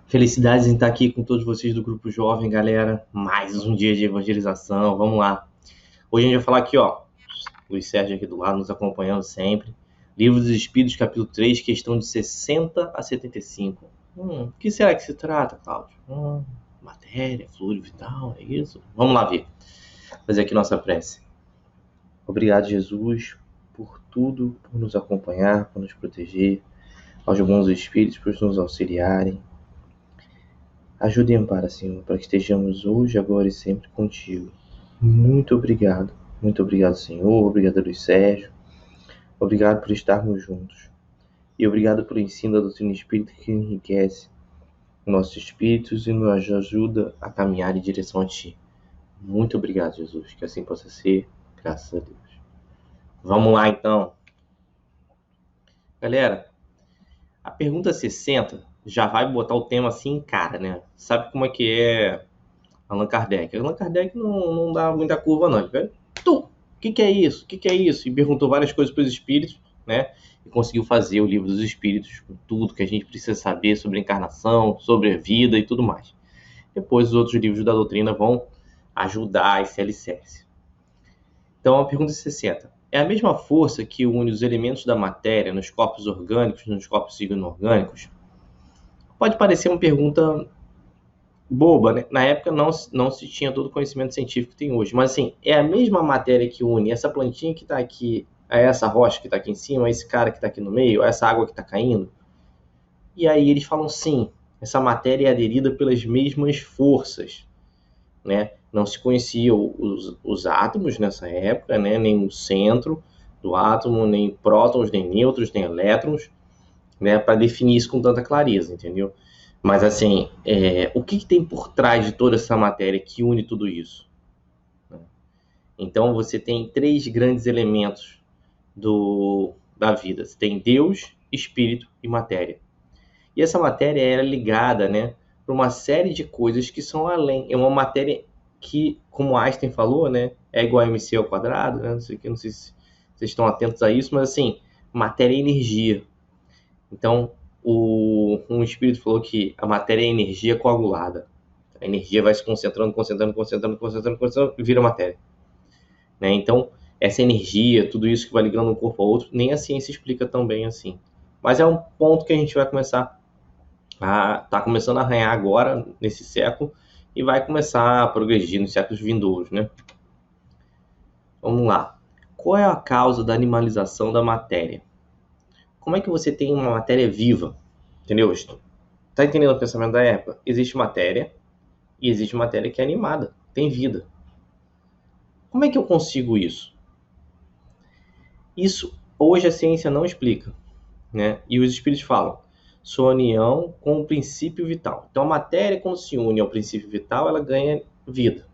Felicidades em estar aqui com todos vocês do Grupo Jovem, galera. Mais um dia de evangelização, vamos lá. Hoje a gente vai falar aqui, ó, Luiz Sérgio aqui do lado, nos acompanhando sempre. Livro dos Espíritos, capítulo 3, questão de 60 a 75. O que será que se trata, Cláudio? Matéria, fluido vital, é isso? Vamos lá ver. Fazer aqui nossa prece. Obrigado, Jesus, por tudo, por nos acompanhar, por nos proteger, aos bons espíritos, por nos auxiliarem. Ajuda e ampara, Senhor, para que estejamos hoje, agora e sempre contigo. Muito obrigado, Senhor. Obrigado, Luiz Sérgio. Obrigado por estarmos juntos. E obrigado pelo ensino da doutrina espírita que enriquece nossos espíritos e nos ajuda a caminhar em direção a Ti. Muito obrigado, Jesus. Que assim possa ser, graças a Deus. Vamos lá, então. Galera, a pergunta 60 já vai botar o tema assim em cara, né? Sabe como é que é Allan Kardec? Allan Kardec não dá muita curva, não. Ele vai, o que é isso? O que é isso? E perguntou várias coisas para os espíritos, né? E conseguiu fazer o livro dos espíritos com tudo que a gente precisa saber sobre a encarnação, sobre a vida e tudo mais. Depois os outros livros da doutrina vão ajudar esse alicerce. Então a pergunta 60. É a mesma força que une os elementos da matéria nos corpos orgânicos, nos corpos inorgânicos? Pode parecer uma pergunta boba, né? Na época não se tinha todo o conhecimento científico que tem hoje. Mas assim, é a mesma matéria que une essa plantinha que está aqui, a essa rocha que está aqui em cima, a esse cara que está aqui no meio, a essa água que está caindo? E aí eles falam sim, essa matéria é aderida pelas mesmas forças, né? Não se conheciam os átomos nessa época, né? Nem o centro do átomo, nem prótons, nem nêutrons, nem elétrons, né? Para definir isso com tanta clareza, entendeu? Mas assim, o que tem por trás de toda essa matéria que une tudo isso? Então você tem três grandes elementos da vida. Você tem Deus, Espírito e matéria. E essa matéria é ligada, né, para uma série de coisas que são além. É uma matéria que, como Einstein falou, né, é igual a mc ao quadrado, né? Não sei se vocês estão atentos a isso, mas assim, matéria é energia. Então, um espírito falou que a matéria é energia coagulada. A energia vai se concentrando e vira matéria. Né? Então, essa energia, tudo isso que vai ligando um corpo ao outro, nem a ciência explica tão bem assim. Mas é um ponto que a gente vai começar tá começando a arranhar agora, nesse século, e vai começar a progredir nos séculos vindouros, né? Vamos lá. Qual é a causa da animalização da matéria? Como é que você tem uma matéria viva? Entendeu? Tá entendendo o pensamento da época? Existe matéria e existe matéria que é animada, tem vida. Como é que eu consigo isso? Isso hoje a ciência não explica, né? E os espíritos falam, sua união com o princípio vital. Então a matéria, quando se une ao princípio vital, ela ganha vida.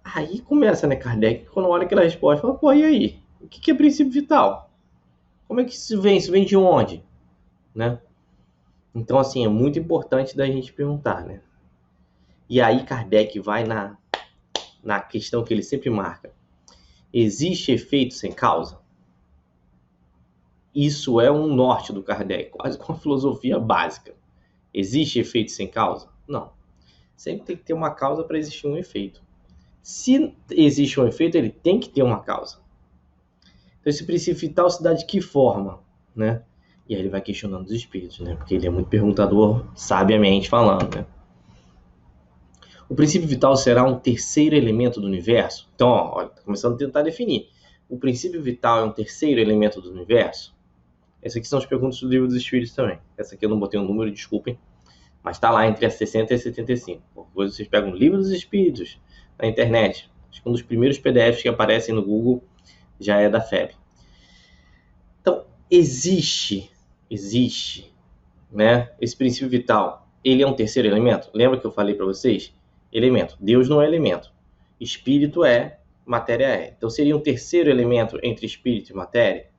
Aí começa, né, Kardec, quando olha aquela resposta, fala, pô, e aí? O que é princípio vital? Como é que isso vem? Isso vem de onde? Né? Então, assim, é muito importante da gente perguntar, né? E aí Kardec vai na questão que ele sempre marca. Existe efeito sem causa? Isso é um norte do Kardec, quase com a filosofia básica. Existe efeito sem causa? Não. Sempre tem que ter uma causa para existir um efeito. Se existe um efeito, ele tem que ter uma causa. Então, esse princípio vital se dá de que forma? Né? E aí ele vai questionando os espíritos, né? Porque ele é muito perguntador, sabiamente falando, né? O princípio vital será um terceiro elemento do universo? Então, olha, tá começando a tentar definir. O princípio vital é um terceiro elemento do universo? Essas aqui são as perguntas do livro dos espíritos também. Essa aqui eu não botei um número, desculpem. Mas está lá entre as 60 e 75. Depois vocês pegam o livro dos espíritos na internet. Acho que um dos primeiros PDFs que aparecem no Google já é da FEB. Então, existe, né, esse princípio vital. Ele é um terceiro elemento? Lembra que eu falei para vocês? Elemento. Deus não é elemento. Espírito é, matéria é. Então, seria um terceiro elemento entre espírito e matéria?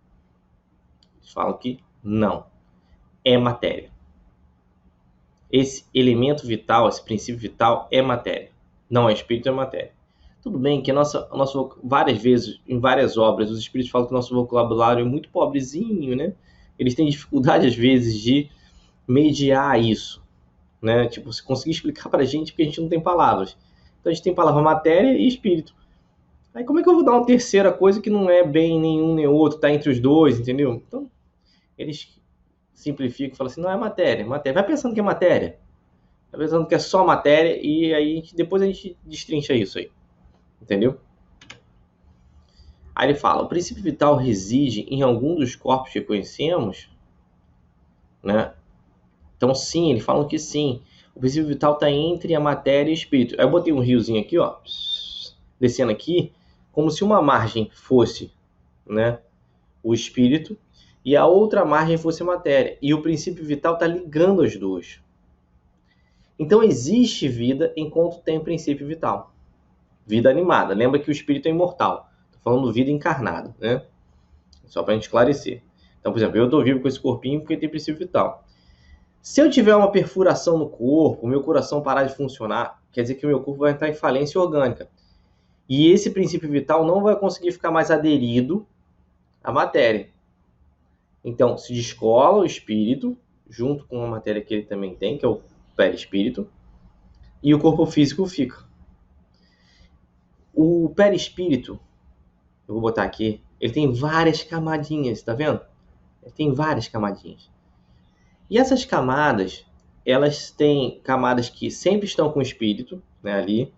Eles falam que não. É matéria. Esse elemento vital, esse princípio vital é matéria. Não é espírito, é matéria. Tudo bem que várias vezes, em várias obras, os espíritos falam que o nosso vocabulário é muito pobrezinho, né? Eles têm dificuldade, às vezes, de mediar isso, né? Tipo, você conseguir explicar pra gente, porque a gente não tem palavras. Então a gente tem palavra matéria e espírito. Aí como é que eu vou dar uma terceira coisa que não é bem nenhum nem outro, tá entre os dois, entendeu? Então, eles simplificam e falam assim, não, é matéria, matéria. Vai pensando que é matéria. Vai pensando que é só matéria e aí depois a gente destrincha isso aí, entendeu? Aí ele fala, o princípio vital reside em algum dos corpos que conhecemos, né? Então sim, eles falam que sim. O princípio vital está entre a matéria e o espírito. Aí eu botei um riozinho aqui, ó, descendo aqui, como se uma margem fosse, né, o espírito e a outra margem fosse a matéria. E o princípio vital está ligando as duas. Então existe vida enquanto tem princípio vital. Vida animada. Lembra que o espírito é imortal. Estou falando vida encarnada, né? Só para a gente esclarecer. Então, por exemplo, eu estou vivo com esse corpinho porque tem princípio vital. Se eu tiver uma perfuração no corpo, o meu coração parar de funcionar, quer dizer que o meu corpo vai entrar em falência orgânica. E esse princípio vital não vai conseguir ficar mais aderido à matéria. Então, se descola o espírito, junto com a matéria que ele também tem, que é o perispírito, e o corpo físico fica. O perispírito, eu vou botar aqui, ele tem várias camadinhas, tá vendo? Ele tem várias camadinhas. E essas camadas, elas têm camadas que sempre estão com o espírito, né, ali,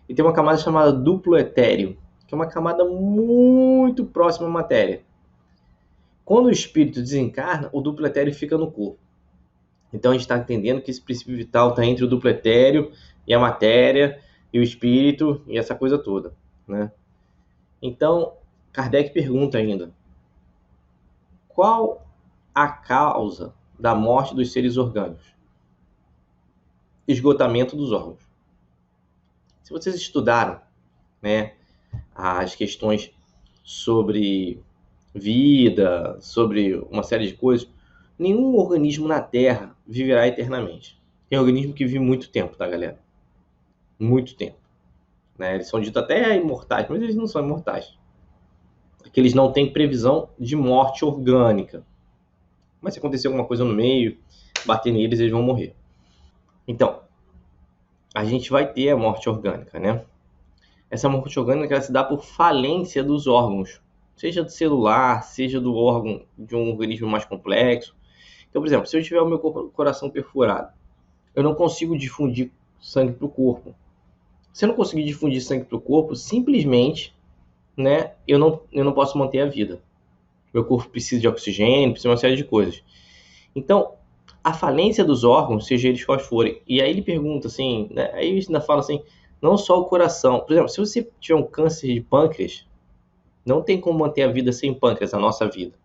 e tem uma camada chamada duplo etéreo, que é uma camada muito próxima à matéria. Quando o espírito desencarna, o duplo etéreo fica no corpo. Então a gente está entendendo que esse princípio vital está entre o duplo etéreo e a matéria, e o espírito, e essa coisa toda, né? Então, Kardec pergunta ainda, qual a causa da morte dos seres orgânicos? Esgotamento dos órgãos. Se vocês estudaram, né, as questões sobre vida, sobre uma série de coisas, nenhum organismo na Terra viverá eternamente. Tem organismo que vive muito tempo, tá, galera? Muito tempo. Né? Eles são ditos até imortais, mas eles não são imortais. Porque eles não têm previsão de morte orgânica. Mas se acontecer alguma coisa no meio, bater neles, eles vão morrer. Então, a gente vai ter a morte orgânica, né? Essa morte orgânica ela se dá por falência dos órgãos, seja do celular, seja do órgão de um organismo mais complexo. Então, por exemplo, se eu tiver o meu coração perfurado, eu não consigo difundir sangue para o corpo. Se eu não conseguir difundir sangue para o corpo, simplesmente, né, eu não posso manter a vida. Meu corpo precisa de oxigênio, precisa de uma série de coisas. Então, a falência dos órgãos, seja eles quais forem, e aí ele pergunta assim, né, aí ele ainda fala assim, não só o coração. Por exemplo, se você tiver um câncer de pâncreas, não tem como manter a vida sem pâncreas, a nossa vida,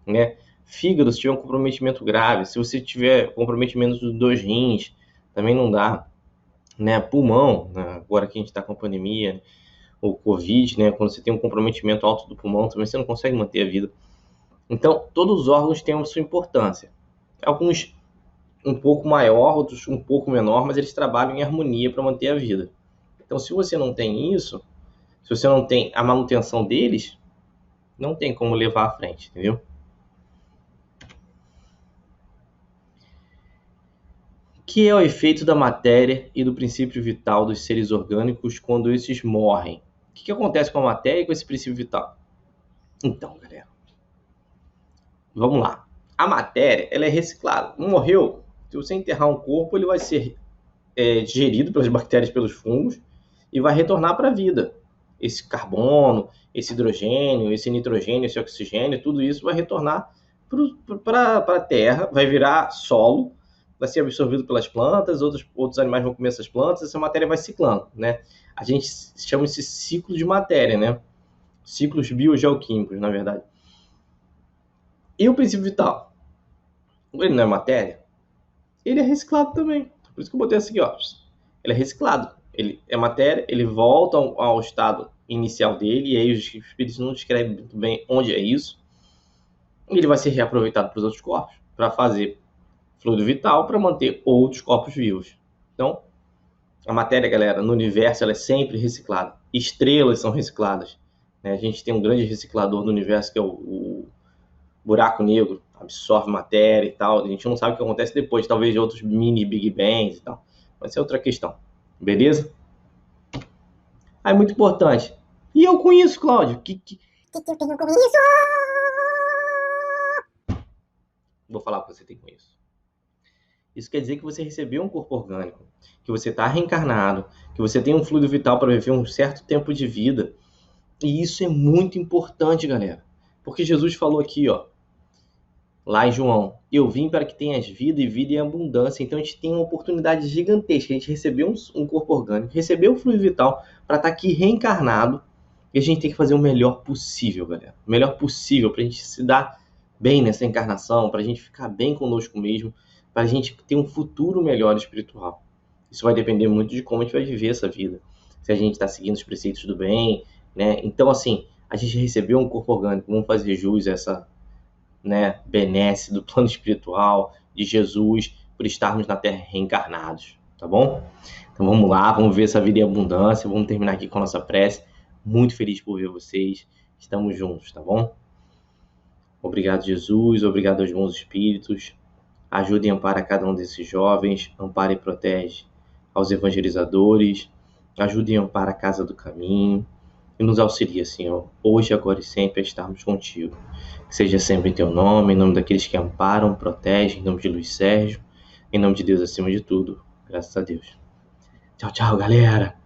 né? Fígado, se tiver um comprometimento grave, se você tiver comprometimento dos dois rins, também não dá, né? Pulmão, né? Agora que a gente está com a pandemia, o Covid, né? Quando você tem um comprometimento alto do pulmão, também você não consegue manter a vida. Então, todos os órgãos têm a sua importância. Alguns um pouco maior, outros um pouco menor, mas eles trabalham em harmonia para manter a vida. Então, se você não tem isso, se você não tem a manutenção deles, não tem como levar à frente, entendeu? Que é o efeito da matéria e do princípio vital dos seres orgânicos quando esses morrem? O que acontece com a matéria e com esse princípio vital? Então, galera, vamos lá. A matéria, ela é reciclada. Morreu, se você enterrar um corpo, ele vai ser digerido pelas bactérias, pelos fungos, e vai retornar para a vida. Esse carbono, esse hidrogênio, esse nitrogênio, esse oxigênio, tudo isso vai retornar para a terra, vai virar solo, vai ser absorvido pelas plantas, outros animais vão comer essas plantas, essa matéria vai ciclando, né? A gente chama esse ciclo de matéria, né? Ciclos biogeoquímicos, na verdade. E o princípio vital? Ele não é matéria? Ele é reciclado também. Por isso que eu botei assim, ó. Ele é reciclado. Ele é matéria, ele volta ao estado inicial dele, e aí os espíritos não descrevem muito bem onde é isso. E ele vai ser reaproveitado para os outros corpos, para fazer fluido vital, para manter outros corpos vivos. Então, a matéria, galera, no universo, ela é sempre reciclada. Estrelas são recicladas. Né? A gente tem um grande reciclador no universo, que é o buraco negro. absorve matéria e tal. A gente não sabe o que acontece depois, talvez de outros mini Big Bangs e tal. Mas isso é outra questão. Beleza? Aí, muito importante. E eu com isso, Cláudio? Que eu tenho com isso? Vou falar o que você tem com isso. Isso quer dizer que você recebeu um corpo orgânico, que você está reencarnado, que você tem um fluido vital para viver um certo tempo de vida. E isso é muito importante, galera. Porque Jesus falou aqui, ó, lá em João, eu vim para que tenhas vida e vida em abundância. Então a gente tem uma oportunidade gigantesca. A gente recebeu um corpo orgânico, recebeu o fluido vital para estar aqui reencarnado. E a gente tem que fazer o melhor possível, galera. O melhor possível para a gente se dar bem nessa encarnação, para a gente ficar bem conosco mesmo, para a gente ter um futuro melhor espiritual. Isso vai depender muito de como a gente vai viver essa vida. Se a gente está seguindo os preceitos do bem, né? Então, assim, a gente recebeu um corpo orgânico, vamos fazer jus a essa, né, benesse do plano espiritual de Jesus por estarmos na Terra reencarnados, tá bom? Então vamos lá, vamos ver essa vida em abundância, vamos terminar aqui com a nossa prece. Muito feliz por ver vocês, estamos juntos, tá bom? Obrigado, Jesus, obrigado aos bons espíritos. Ajude e ampara cada um desses jovens, ampara e protege aos evangelizadores, ajude e ampara a Casa do Caminho, e nos auxilia, Senhor, hoje, agora e sempre, a estarmos contigo. Que seja sempre em teu nome, em nome daqueles que amparam, protegem, em nome de Luiz Sérgio, em nome de Deus acima de tudo. Graças a Deus. Tchau, tchau, galera!